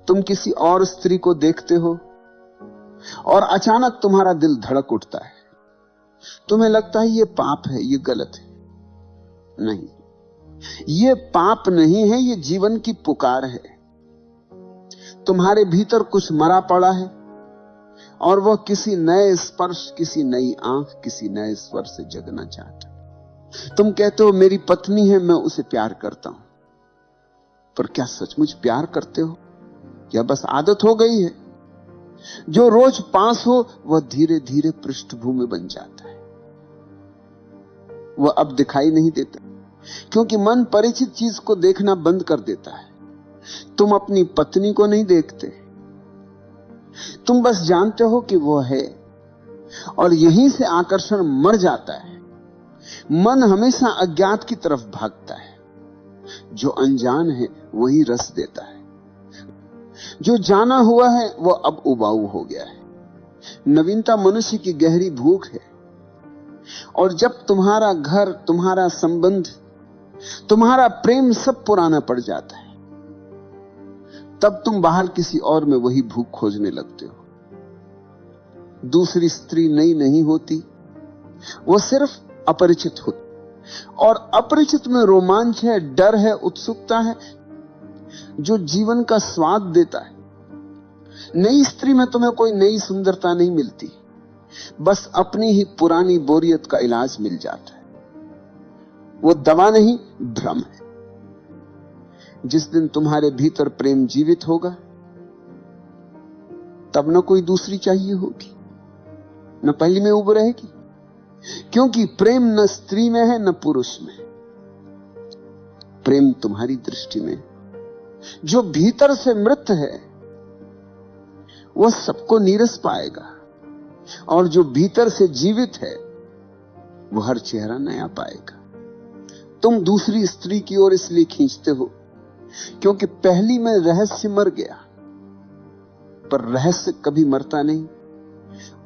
तुम किसी और स्त्री को देखते हो और अचानक तुम्हारा दिल धड़क उठता है, तुम्हें लगता है ये पाप है, ये गलत है। नहीं, ये पाप नहीं है, ये जीवन की पुकार है। तुम्हारे भीतर कुछ मरा पड़ा है और वह किसी नए स्पर्श, किसी नई आंख, किसी नए स्वर से जगना चाहता है। तुम कहते हो मेरी पत्नी है, मैं उसे प्यार करता हूं, पर क्या सचमुच प्यार करते हो या बस आदत हो गई है? जो रोज पास हो वह धीरे धीरे पृष्ठभूमि बन जाता है, वह अब दिखाई नहीं देता, क्योंकि मन परिचित चीज को देखना बंद कर देता है। तुम अपनी पत्नी को नहीं देखते, तुम बस जानते हो कि वो है, और यहीं से आकर्षण मर जाता है। मन हमेशा अज्ञात की तरफ भागता है। जो अनजान है वही रस देता है, जो जाना हुआ है वो अब उबाऊ हो गया है। नवीनता मनुष्य की गहरी भूख है, और जब तुम्हारा घर, तुम्हारा संबंध, तुम्हारा प्रेम सब पुराना पड़ जाता है, तब तुम बाहर किसी और में वही भूख खोजने लगते हो। दूसरी स्त्री नई नहीं होती, वो सिर्फ अपरिचित होती, और अपरिचित में रोमांच है, डर है, उत्सुकता है, जो जीवन का स्वाद देता है। नई स्त्री में तुम्हें कोई नई सुंदरता नहीं मिलती, बस अपनी ही पुरानी बोरियत का इलाज मिल जाता है। वो दवा नहीं, भ्रम है। जिस दिन तुम्हारे भीतर प्रेम जीवित होगा, तब न कोई दूसरी चाहिए होगी, न पहली में उब रहेगी, क्योंकि प्रेम न स्त्री में है न पुरुष में। प्रेम तुम्हारी दृष्टि में। जो भीतर से मृत है वह सबको नीरस पाएगा, और जो भीतर से जीवित है वह हर चेहरा नया पाएगा। तुम दूसरी स्त्री की ओर इसलिए खींचते हो क्योंकि पहली में रहस्य मर गया, पर रहस्य कभी मरता नहीं,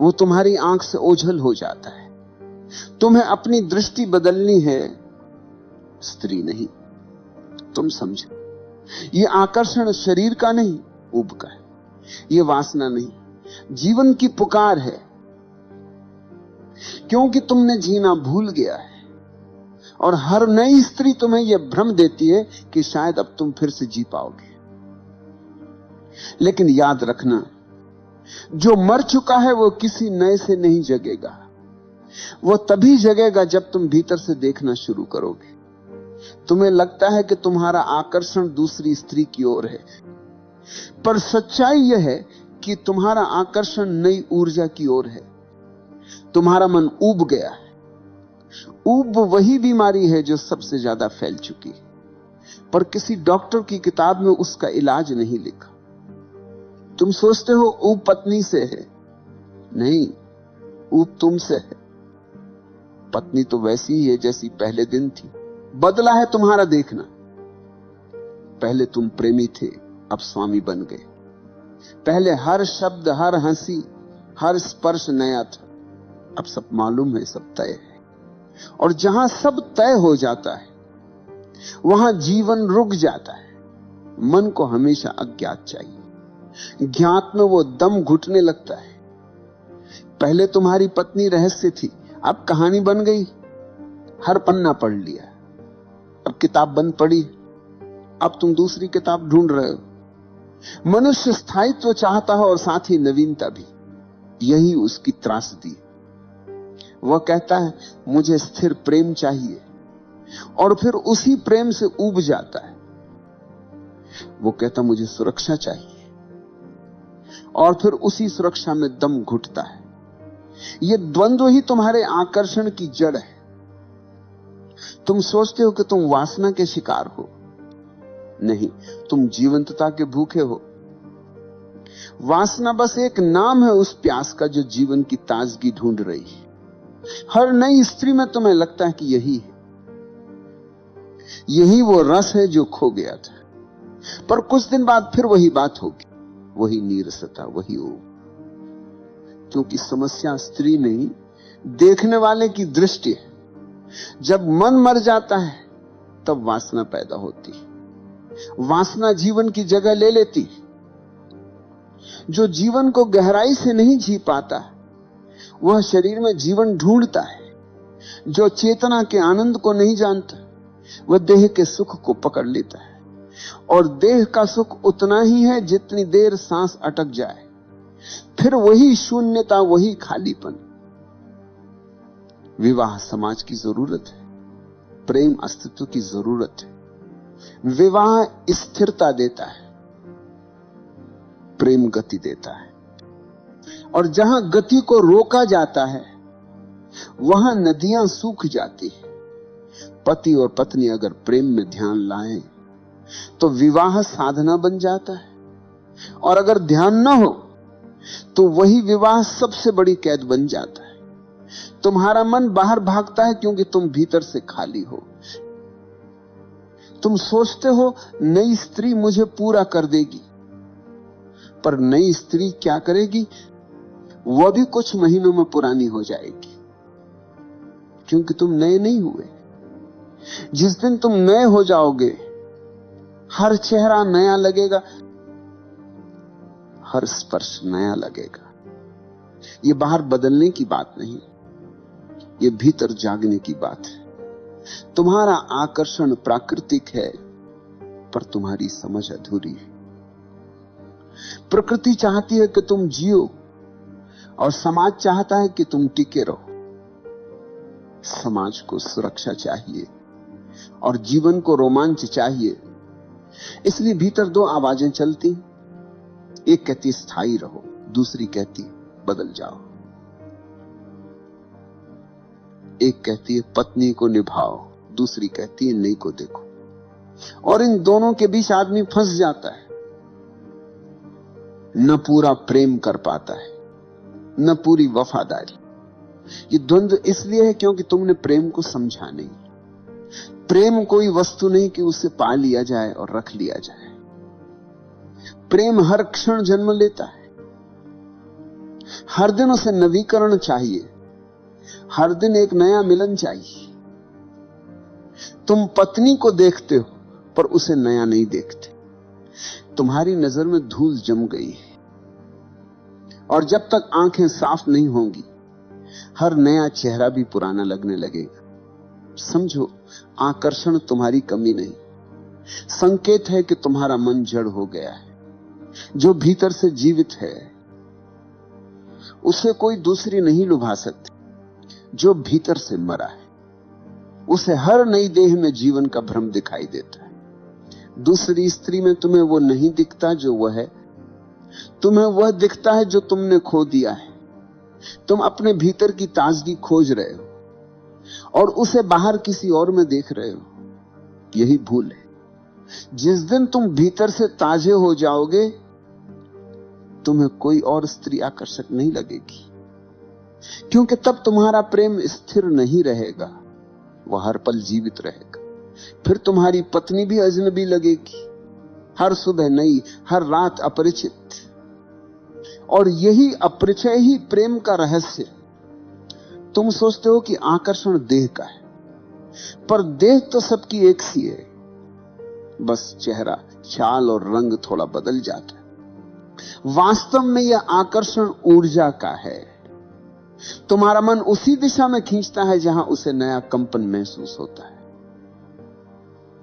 वो तुम्हारी आंख से ओझल हो जाता है। तुम्हें अपनी दृष्टि बदलनी है, स्त्री नहीं। तुम समझो, ये आकर्षण शरीर का नहीं, ऊब का है। ये वासना नहीं, जीवन की पुकार है, क्योंकि तुमने जीना भूल गया है। और हर नई स्त्री तुम्हें यह भ्रम देती है कि शायद अब तुम फिर से जी पाओगे। लेकिन याद रखना, जो मर चुका है वो किसी नए से नहीं जगेगा। वो तभी जगेगा जब तुम भीतर से देखना शुरू करोगे। तुम्हें लगता है कि तुम्हारा आकर्षण दूसरी स्त्री की ओर है, पर सच्चाई यह है कि तुम्हारा आकर्षण नई ऊर्जा की ओर है। तुम्हारा मन ऊब गया है। ऊब वही बीमारी है जो सबसे ज्यादा फैल चुकी है, पर किसी डॉक्टर की किताब में उसका इलाज नहीं लिखा। तुम सोचते हो ऊब पत्नी से है, नहीं, ऊब तुमसे है। पत्नी तो वैसी ही है जैसी पहले दिन थी, बदला है तुम्हारा देखना। पहले तुम प्रेमी थे, अब स्वामी बन गए। पहले हर शब्द, हर हंसी, हर स्पर्श नया था, अब सब मालूम है, सब तय है। और जहां सब तय हो जाता है वहां जीवन रुक जाता है। मन को हमेशा अज्ञात चाहिए, ज्ञात में वो दम घुटने लगता है। पहले तुम्हारी पत्नी रहस्य थी, अब कहानी बन गई। हर पन्ना पढ़ लिया, अब किताब बंद पड़ी, अब तुम दूसरी किताब ढूंढ रहे हो। मनुष्य स्थायित्व चाहता है और साथ ही नवीनता भी, यही उसकी त्रासदी। वह कहता है मुझे स्थिर प्रेम चाहिए, और फिर उसी प्रेम से ऊब जाता है। वो कहता मुझे सुरक्षा चाहिए, और फिर उसी सुरक्षा में दम घुटता है। ये द्वंद्व ही तुम्हारे आकर्षण की जड़ है। तुम सोचते हो कि तुम वासना के शिकार हो, नहीं, तुम जीवंतता के भूखे हो। वासना बस एक नाम है उस प्यास का जो जीवन की ताजगी ढूंढ रही है। हर नई स्त्री में तुम्हें लगता है कि यही है, यही वो रस है जो खो गया था, पर कुछ दिन बाद फिर वही बात होगी, वही नीरसता, वही ऊब। क्योंकि समस्या स्त्री नहीं, देखने वाले की दृष्टि है। जब मन मर जाता है तब वासना पैदा होती है। वासना जीवन की जगह ले लेती है, जो जीवन को गहराई से नहीं जी पाता वह शरीर में जीवन ढूंढता है। जो चेतना के आनंद को नहीं जानता वह देह के सुख को पकड़ लेता है, और देह का सुख उतना ही है जितनी देर सांस अटक जाए, फिर वही शून्यता, वही खालीपन। विवाह समाज की जरूरत है, प्रेम अस्तित्व की जरूरत है। विवाह स्थिरता देता है, प्रेम गति देता है, और जहां गति को रोका जाता है वहां नदियां सूख जाती है। पति और पत्नी अगर प्रेम में ध्यान लाएं तो विवाह साधना बन जाता है, और अगर ध्यान न हो तो वही विवाह सबसे बड़ी कैद बन जाता है। तुम्हारा मन बाहर भागता है क्योंकि तुम भीतर से खाली हो। तुम सोचते हो नई स्त्री मुझे पूरा कर देगी, पर नई स्त्री क्या करेगी? वह भी कुछ महीनों में पुरानी हो जाएगी, क्योंकि तुम नए नहीं हुए। जिस दिन तुम नए हो जाओगे, हर चेहरा नया लगेगा, हर स्पर्श नया लगेगा। ये बाहर बदलने की बात नहीं, ये भीतर जागने की बात है। तुम्हारा आकर्षण प्राकृतिक है, पर तुम्हारी समझ अधूरी है। प्रकृति चाहती है कि तुम जियो, और समाज चाहता है कि तुम टिके रहो। समाज को सुरक्षा चाहिए और जीवन को रोमांच चाहिए, इसलिए भीतर दो आवाजें चलती। एक कहती स्थायी रहो, दूसरी कहती बदल जाओ। एक कहती है पत्नी को निभाओ, दूसरी कहती है नई को देखो। और इन दोनों के बीच आदमी फंस जाता है, न पूरा प्रेम कर पाता है, न पूरी वफादारी। ये द्वंद्व इसलिए है क्योंकि तुमने प्रेम को समझा नहीं। प्रेम कोई वस्तु नहीं कि उसे पा लिया जाए और रख लिया जाए। प्रेम हर क्षण जन्म लेता है, हर दिन उसे नवीकरण चाहिए, हर दिन एक नया मिलन चाहिए। तुम पत्नी को देखते हो पर उसे नया नहीं देखते। तुम्हारी नजर में धूल जम गई है, और जब तक आंखें साफ नहीं होंगी हर नया चेहरा भी पुराना लगने लगेगा। समझो, आकर्षण तुम्हारी कमी नहीं, संकेत है कि तुम्हारा मन जड़ हो गया है। जो भीतर से जीवित है उसे कोई दूसरी नहीं लुभा सकती। जो भीतर से मरा है उसे हर नई देह में जीवन का भ्रम दिखाई देता है। दूसरी स्त्री में तुम्हें वो नहीं दिखता जो वह है, तुम्हें वह दिखता है जो तुमने खो दिया है। तुम अपने भीतर की ताजगी खोज रहे हो और उसे बाहर किसी और में देख रहे हो। यही भूल है। जिस दिन तुम भीतर से ताजे हो जाओगे तुम्हें कोई और स्त्री आकर्षक नहीं लगेगी, क्योंकि तब तुम्हारा प्रेम स्थिर नहीं रहेगा, वह हर पल जीवित रहेगा। फिर तुम्हारी पत्नी भी अजनबी लगेगी, हर सुबह नई, हर रात अपरिचित। और यही अपरिचय ही प्रेम का रहस्य। तुम सोचते हो कि आकर्षण देह का है, पर देह तो सबकी एक सी है, बस चेहरा, चाल और रंग थोड़ा बदल जाता है। वास्तव में यह आकर्षण ऊर्जा का है। तुम्हारा मन उसी दिशा में खींचता है जहां उसे नया कंपन महसूस होता है।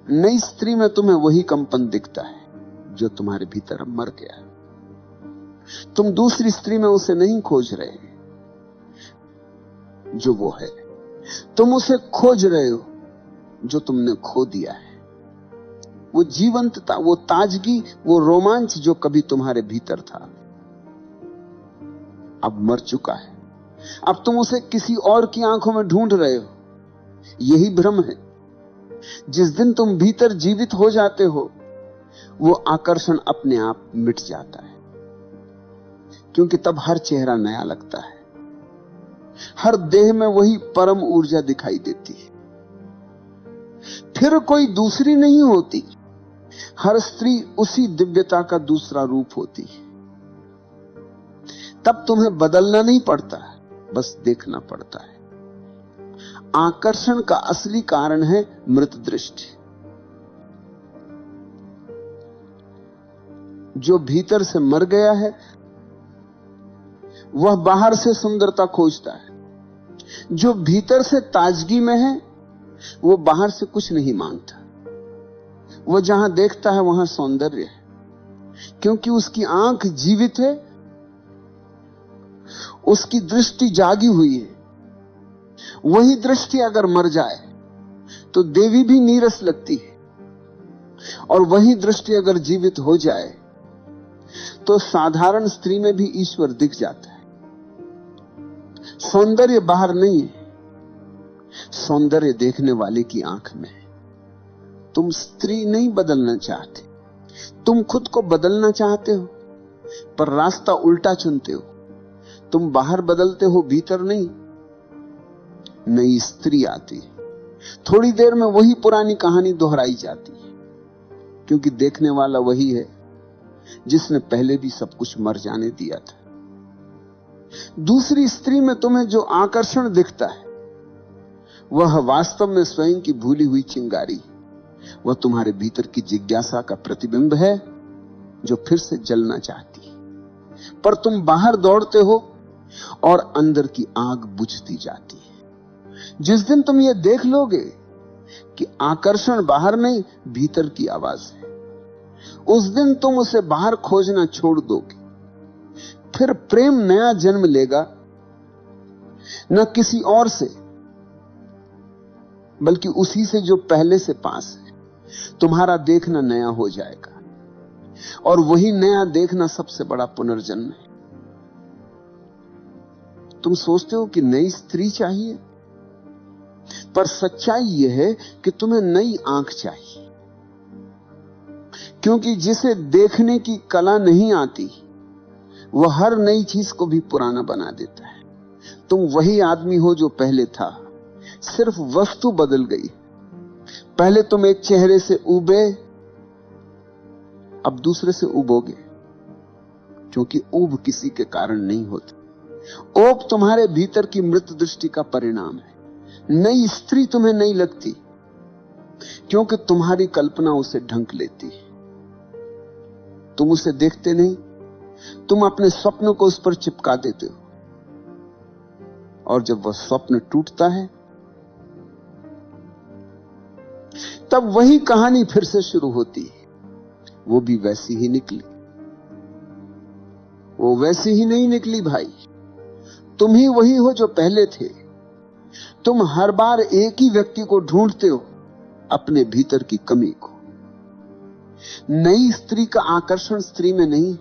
नई स्त्री में तुम्हें वही कंपन दिखता है जो तुम्हारे भीतर मर गया। तुम दूसरी स्त्री में उसे नहीं खोज रहे जो वो है, तुम उसे खोज रहे हो जो तुमने खो दिया है। वो जीवंतता, वो ताजगी, वो रोमांच जो कभी तुम्हारे भीतर था अब मर चुका है। अब तुम उसे किसी और की आंखों में ढूंढ रहे हो। यही भ्रम है। जिस दिन तुम भीतर जीवित हो जाते हो वो आकर्षण अपने आप मिट जाता है, क्योंकि तब हर चेहरा नया लगता है, हर देह में वही परम ऊर्जा दिखाई देती है। फिर कोई दूसरी नहीं होती, हर स्त्री उसी दिव्यता का दूसरा रूप होती है। तब तुम्हें बदलना नहीं पड़ता, बस देखना पड़ता है। आकर्षण का असली कारण है मृत दृष्टि। जो भीतर से मर गया है वह बाहर से सुंदरता खोजता है। जो भीतर से ताजगी में है वो बाहर से कुछ नहीं मांगता। वो जहां देखता है वहां सौंदर्य है, क्योंकि उसकी आंख जीवित है, उसकी दृष्टि जागी हुई है। वही दृष्टि अगर मर जाए तो देवी भी नीरस लगती है, और वही दृष्टि अगर जीवित हो जाए तो साधारण स्त्री में भी ईश्वर दिख जाता है। सौंदर्य बाहर नहीं है, सौंदर्य देखने वाले की आंख में है। तुम स्त्री नहीं बदलना चाहते, तुम खुद को बदलना चाहते हो, पर रास्ता उल्टा चुनते हो। तुम बाहर बदलते हो, भीतर नहीं। नई स्त्री आती है, थोड़ी देर में वही पुरानी कहानी दोहराई जाती है, क्योंकि देखने वाला वही है जिसने पहले भी सब कुछ मर जाने दिया था। दूसरी स्त्री में तुम्हें जो आकर्षण दिखता है वह वास्तव में स्वयं की भूली हुई चिंगारी, वह तुम्हारे भीतर की जिज्ञासा का प्रतिबिंब है जो फिर से जलना चाहती है। पर तुम बाहर दौड़ते हो और अंदर की आग बुझती जाती है। जिस दिन तुम ये देख लोगे कि आकर्षण बाहर नहीं भीतर की आवाज है, उस दिन तुम उसे बाहर खोजना छोड़ दोगे। फिर प्रेम नया जन्म लेगा, न किसी और से बल्कि उसी से जो पहले से पास है। तुम्हारा देखना नया हो जाएगा, और वही नया देखना सबसे बड़ा पुनर्जन्म है। तुम सोचते हो कि नई स्त्री चाहिए, पर सच्चाई यह है कि तुम्हें नई आंख चाहिए, क्योंकि जिसे देखने की कला नहीं आती वह हर नई चीज को भी पुराना बना देता है। तुम वही आदमी हो जो पहले था, सिर्फ वस्तु बदल गई। पहले तुम एक चेहरे से उबे, अब दूसरे से उबोगे, क्योंकि ऊब किसी के कारण नहीं होती। ओब तुम्हारे भीतर की मृत दृष्टि का परिणाम है। नई स्त्री तुम्हें नहीं लगती क्योंकि तुम्हारी कल्पना उसे ढंक लेती है। तुम उसे देखते नहीं, तुम अपने स्वप्न को उस पर चिपका देते हो, और जब वह स्वप्न टूटता है तब वही कहानी फिर से शुरू होती है। वो भी वैसी ही निकली, वो वैसी ही नहीं निकली भाई। तुम ही वही हो जो पहले थे। तुम हर बार एक ही व्यक्ति को ढूंढते हो, अपने भीतर की कमी को। नई स्त्री का आकर्षण स्त्री में नहीं है,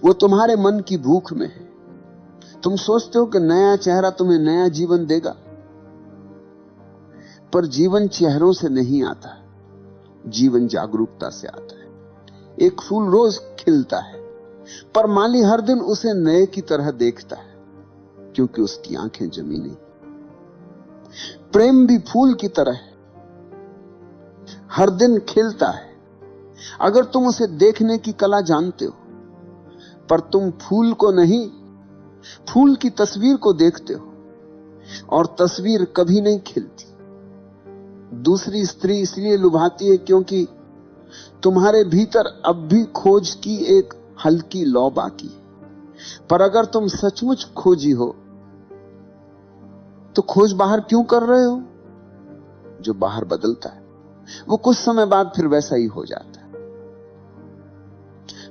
वो तुम्हारे मन की भूख में है। तुम सोचते हो कि नया चेहरा तुम्हें नया जीवन देगा, पर जीवन चेहरों से नहीं आता, जीवन जागरूकता से आता है। एक फूल रोज खिलता है, पर माली हर दिन उसे नए की तरह देखता है, क्योंकि उसकी आंखें जमी नहीं। प्रेम भी फूल की तरह है, हर दिन खिलता है। अगर तुम उसे देखने की कला जानते हो, पर तुम फूल को नहीं, फूल की तस्वीर को देखते हो, और तस्वीर कभी नहीं खिलती। दूसरी स्त्री इसलिए लुभाती है क्योंकि तुम्हारे भीतर अब भी खोज की एक हल्की लौ बाकी है। पर अगर तुम सचमुच खोजी हो तो खोज बाहर क्यों कर रहे हो? जो बाहर बदलता है वो कुछ समय बाद फिर वैसा ही हो जाता है।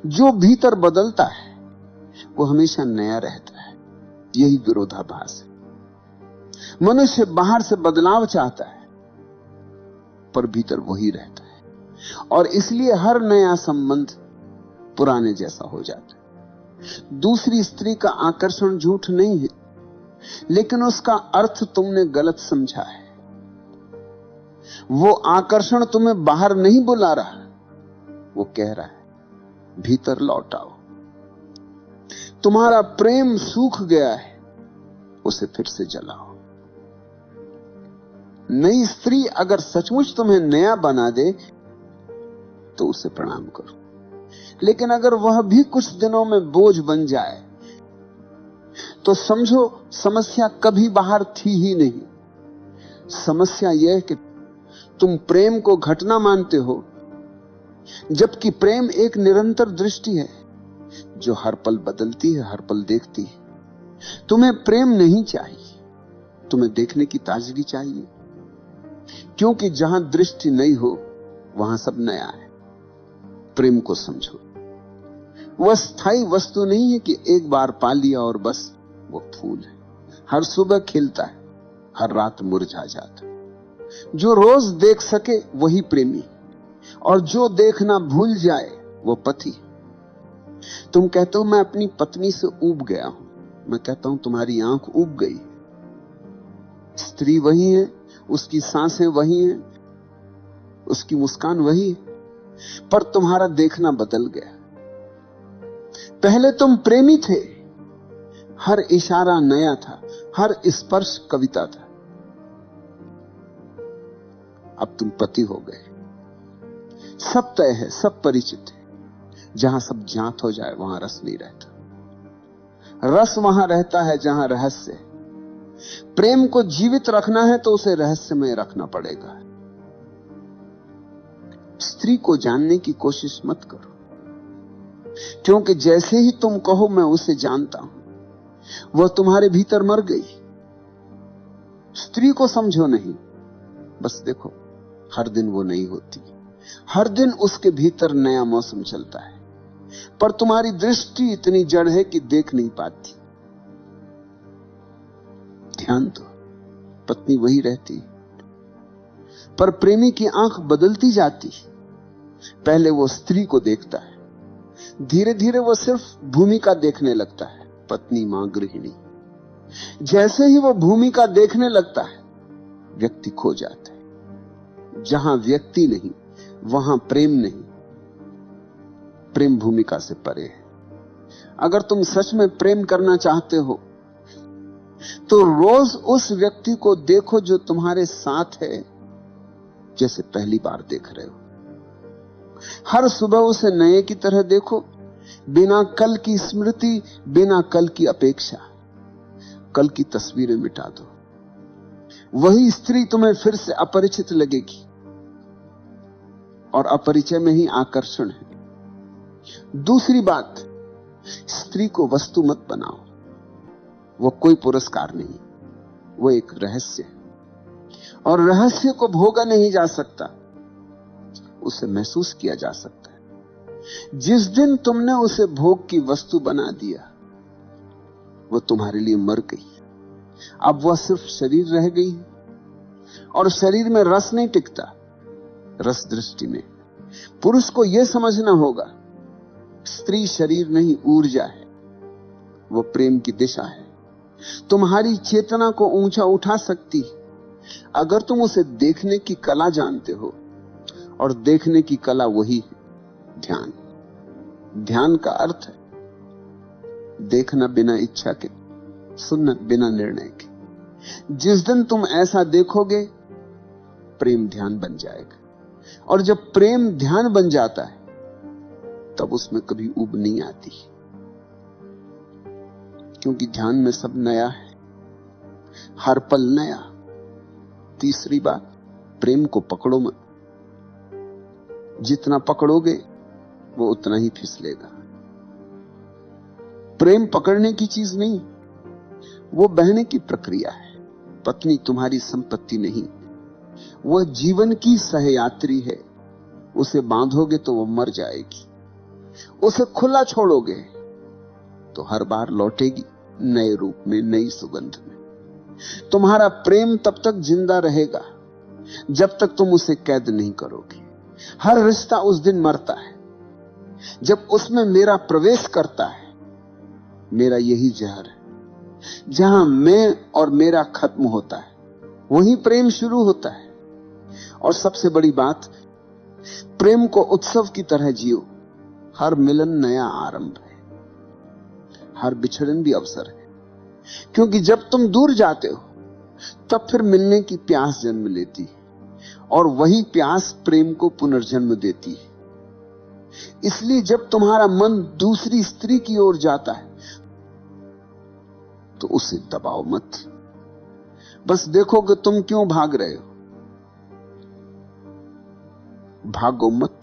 जो भीतर बदलता है वो हमेशा नया रहता है। यही विरोधाभास है। मनुष्य बाहर से बदलाव चाहता है, पर भीतर वही रहता है, और इसलिए हर नया संबंध पुराने जैसा हो जाता है। दूसरी स्त्री का आकर्षण झूठ नहीं है, लेकिन उसका अर्थ तुमने गलत समझा है। वो आकर्षण तुम्हें बाहर नहीं बुला रहा, वो कह रहा है भीतर लौट आओ। तुम्हारा प्रेम सूख गया है, उसे फिर से जलाओ। नई स्त्री अगर सचमुच तुम्हें नया बना दे तो उसे प्रणाम करो, लेकिन अगर वह भी कुछ दिनों में बोझ बन जाए तो समझो समस्या कभी बाहर थी ही नहीं। समस्या यह कि तुम प्रेम को घटना मानते हो, जबकि प्रेम एक निरंतर दृष्टि है जो हर पल बदलती है, हर पल देखती है। तुम्हें प्रेम नहीं चाहिए, तुम्हें देखने की ताजगी चाहिए, क्योंकि जहां दृष्टि नहीं हो वहां सब नया है। प्रेम को समझो, वह स्थायी वस्तु नहीं है कि एक बार पा लिया और बस। वो फूल है, हर सुबह खिलता है, हर रात मुरझा जाता है। जो रोज देख सके वही प्रेमी, और जो देखना भूल जाए वो पति। तुम कहते हो मैं अपनी पत्नी से ऊब गया हूं, मैं कहता हूं तुम्हारी आंख ऊब गई। स्त्री वही है, उसकी सांसें वही हैं, उसकी मुस्कान वही है, पर तुम्हारा देखना बदल गया। पहले तुम प्रेमी थे, हर इशारा नया था, हर स्पर्श कविता था। अब तुम पति हो गए। सब तय है, सब परिचित है। जहां सब ज्ञात हो जाए वहां रस नहीं रहता। रस वहां रहता है जहां रहस्य है। प्रेम को जीवित रखना है तो उसे रहस्यमय रखना पड़ेगा। स्त्री को जानने की कोशिश मत करो, क्योंकि जैसे ही तुम कहो मैं उसे जानता हूं, वह तुम्हारे भीतर मर गई। स्त्री को समझो नहीं, बस देखो हर दिन वो नहीं होती, हर दिन उसके भीतर नया मौसम चलता है, पर तुम्हारी दृष्टि इतनी जड़ है कि देख नहीं पाती। ध्यान दो, पत्नी वही रहती, पर प्रेमी की आंख बदलती जाती। पहले वो स्त्री को देखता है, धीरे धीरे वो सिर्फ भूमिका देखने लगता है, पत्नी, मां, गृहिणी। जैसे ही वो भूमिका देखने लगता है, व्यक्ति खो जाता है। जहां व्यक्ति नहीं वहां प्रेम नहीं। प्रेम भूमिका से परे है। अगर तुम सच में प्रेम करना चाहते हो तो रोज उस व्यक्ति को देखो जो तुम्हारे साथ है, जैसे पहली बार देख रहे हो। हर सुबह उसे नए की तरह देखो, बिना कल की स्मृति, बिना कल की अपेक्षा। कल की तस्वीरें मिटा दो। वही स्त्री तुम्हें फिर से अपरिचित लगेगी, और अपरिचय में ही आकर्षण है। दूसरी बात, स्त्री को वस्तु मत बनाओ। वो कोई पुरस्कार नहीं, वो एक रहस्य है, और रहस्य को भोगा नहीं जा सकता, उसे महसूस किया जा सकता है। जिस दिन तुमने उसे भोग की वस्तु बना दिया, वो तुम्हारे लिए मर गई। अब वह सिर्फ शरीर रह गई है, और शरीर में रस नहीं टिकता, रस दृष्टि में। पुरुष को यह समझना होगा, स्त्री शरीर नहीं, ऊर्जा है, वो प्रेम की दिशा है। तुम्हारी चेतना को ऊंचा उठा सकती है अगर तुम उसे देखने की कला जानते हो, और देखने की कला वही है ध्यान। ध्यान का अर्थ है देखना बिना इच्छा के, सुनना बिना निर्णय के। जिस दिन तुम ऐसा देखोगे, प्रेम ध्यान बन जाएगा। और जब प्रेम ध्यान बन जाता है, तब उसमें कभी ऊब नहीं आती, क्योंकि ध्यान में सब नया है, हर पल नया। तीसरी बात, प्रेम को पकड़ो मत। जितना पकड़ोगे वो उतना ही फिसलेगा। प्रेम पकड़ने की चीज नहीं, वो बहने की प्रक्रिया है। पत्नी तुम्हारी संपत्ति नहीं, वह जीवन की सहयात्री है। उसे बांधोगे तो वो मर जाएगी, उसे खुला छोड़ोगे तो हर बार लौटेगी, नए रूप में, नई सुगंध में। तुम्हारा प्रेम तब तक जिंदा रहेगा जब तक तुम उसे कैद नहीं करोगे। हर रिश्ता उस दिन मरता है जब उसमें मेरा प्रवेश करता है। मेरा यही जहर है, जहां मैं और मेरा खत्म होता है वहीं प्रेम शुरू होता है। और सबसे बड़ी बात, प्रेम को उत्सव की तरह जियो। हर मिलन नया आरंभ है, हर बिछड़न भी अवसर है, क्योंकि जब तुम दूर जाते हो तब फिर मिलने की प्यास जन्म लेती है, और वही प्यास प्रेम को पुनर्जन्म देती है। इसलिए जब तुम्हारा मन दूसरी स्त्री की ओर जाता है तो उसे दबाओ मत, बस देखो कि तुम क्यों भाग रहे हो। भागो मत,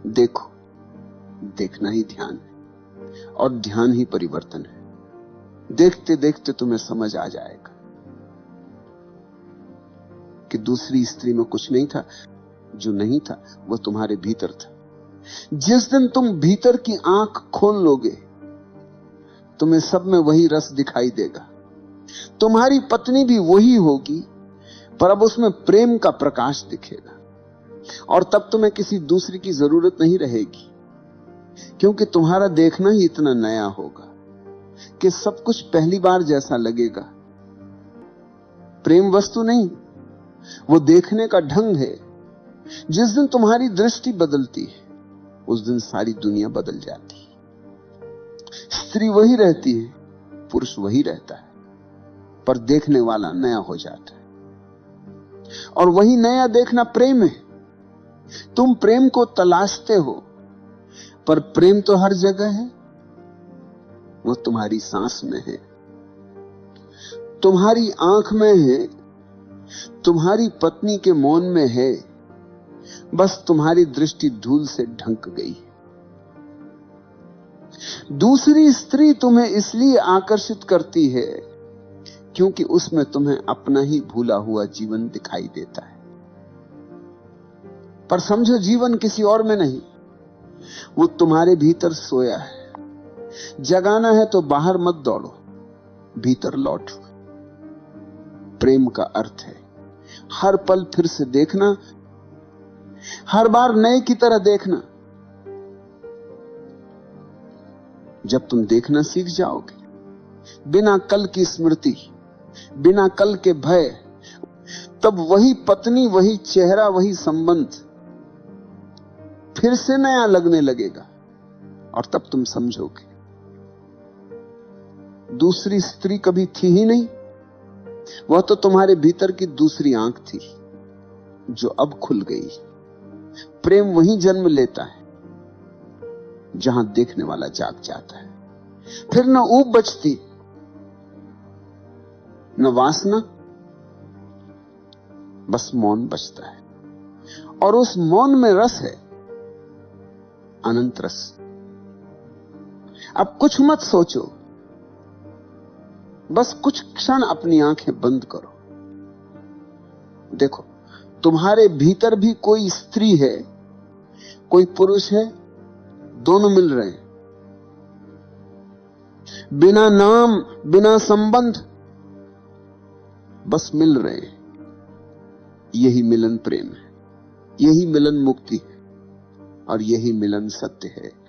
देखो। देखना ही ध्यान है, और ध्यान ही परिवर्तन है। देखते देखते तुम्हें समझ आ जाएगा कि दूसरी स्त्री में कुछ नहीं था, जो नहीं था वो तुम्हारे भीतर था। जिस दिन तुम भीतर की आंख खोल लोगे, तुम्हें सब में वही रस दिखाई देगा। तुम्हारी पत्नी भी वही होगी, पर अब उसमें प्रेम का प्रकाश दिखेगा, और तब तुम्हें किसी दूसरी की जरूरत नहीं रहेगी, क्योंकि तुम्हारा देखना ही इतना नया होगा कि सब कुछ पहली बार जैसा लगेगा। प्रेम वस्तु नहीं, वो देखने का ढंग है। जिस दिन तुम्हारी दृष्टि बदलती है, उस दिन सारी दुनिया बदल जाती है। स्त्री वही रहती है, पुरुष वही रहता है, पर देखने वाला नया हो जाता है। और वही नया देखना प्रेम है। तुम प्रेम को तलाशते हो, पर प्रेम तो हर जगह है। वो तुम्हारी सांस में है, तुम्हारी आंख में है, तुम्हारी पत्नी के मौन में है। बस तुम्हारी दृष्टि धूल से ढंक गई। दूसरी स्त्री तुम्हें इसलिए आकर्षित करती है क्योंकि उसमें तुम्हें अपना ही भूला हुआ जीवन दिखाई देता है। पर समझो, जीवन किसी और में नहीं, वो तुम्हारे भीतर सोया है। जगाना है तो बाहर मत दौड़ो, भीतर लौटो। प्रेम का अर्थ है हर पल फिर से देखना, हर बार नए की तरह देखना। जब तुम देखना सीख जाओगे, बिना कल की स्मृति, बिना कल के भय, तब वही पत्नी, वही चेहरा, वही संबंध फिर से नया लगने लगेगा। और तब तुम समझोगे दूसरी स्त्री कभी थी ही नहीं, वह तो तुम्हारे भीतर की दूसरी आंख थी जो अब खुल गई। प्रेम वहीं जन्म लेता है जहां देखने वाला जाग जाता है। फिर न ऊब बचती, न वासना, बस मौन बचता है। और उस मौन में रस है, अनंत रस। अब कुछ मत सोचो, बस कुछ क्षण अपनी आंखें बंद करो। देखो, तुम्हारे भीतर भी कोई स्त्री है, कोई पुरुष है, दोनों मिल रहे हैं, बिना नाम, बिना संबंध, बस मिल रहे हैं। यही मिलन प्रेम है, यही मिलन मुक्ति है, और यही मिलन सत्य है।